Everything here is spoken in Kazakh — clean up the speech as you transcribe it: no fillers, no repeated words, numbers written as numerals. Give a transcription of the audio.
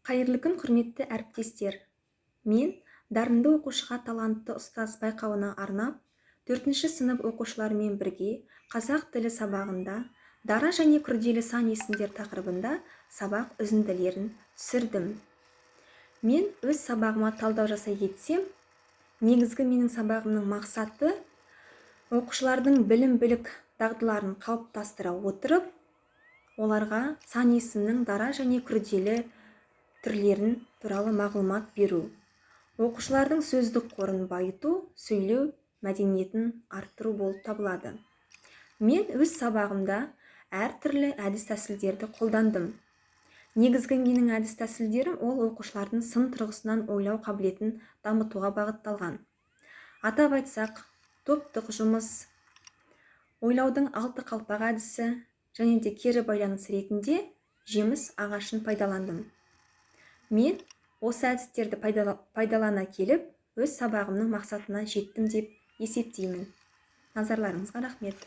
Қайырлы күн, құрметті әріптестер. Мен дарынды оқушыға талантты ұстаз байқауына арнап, 4-ші сынып оқушыларымен бірге қазақ тілі сабағында дара және күрделі сан есімдер тақырыбында сабақ үзінділерін түсірдім. Мен өз сабағыма талдау жасай кетсем, негізгі менің сабағымның мақсаты оқушылардың білім-білік дағдыларын қалыптастыра отырып, оларға сан есімнің дара және күрделі түрлерін туралы мағлұмат беру. Оқушылардың сөздік қорын байыту, сөйлеу мәдениетін арттыру болып табылады. Мен өз сабағымда әртүрлі әдіс-тәсілдерді қолдандым. Негізгі менің әдіс-тәсілдерім ол оқушылардың сын тұрғысынан ойлау қабілетін дамытуға бағытталған. Атап айтсақ, топтық жұмыс, ойлаудың 6 қалпақ әдісі және де кері байланыс ретінде жеміс ағашын пайдаландым. Мен осы әдістерді пайдалана келіп, өз сабағымның мақсатына жеттім деп есептеймін. Назарларыңызға рахмет.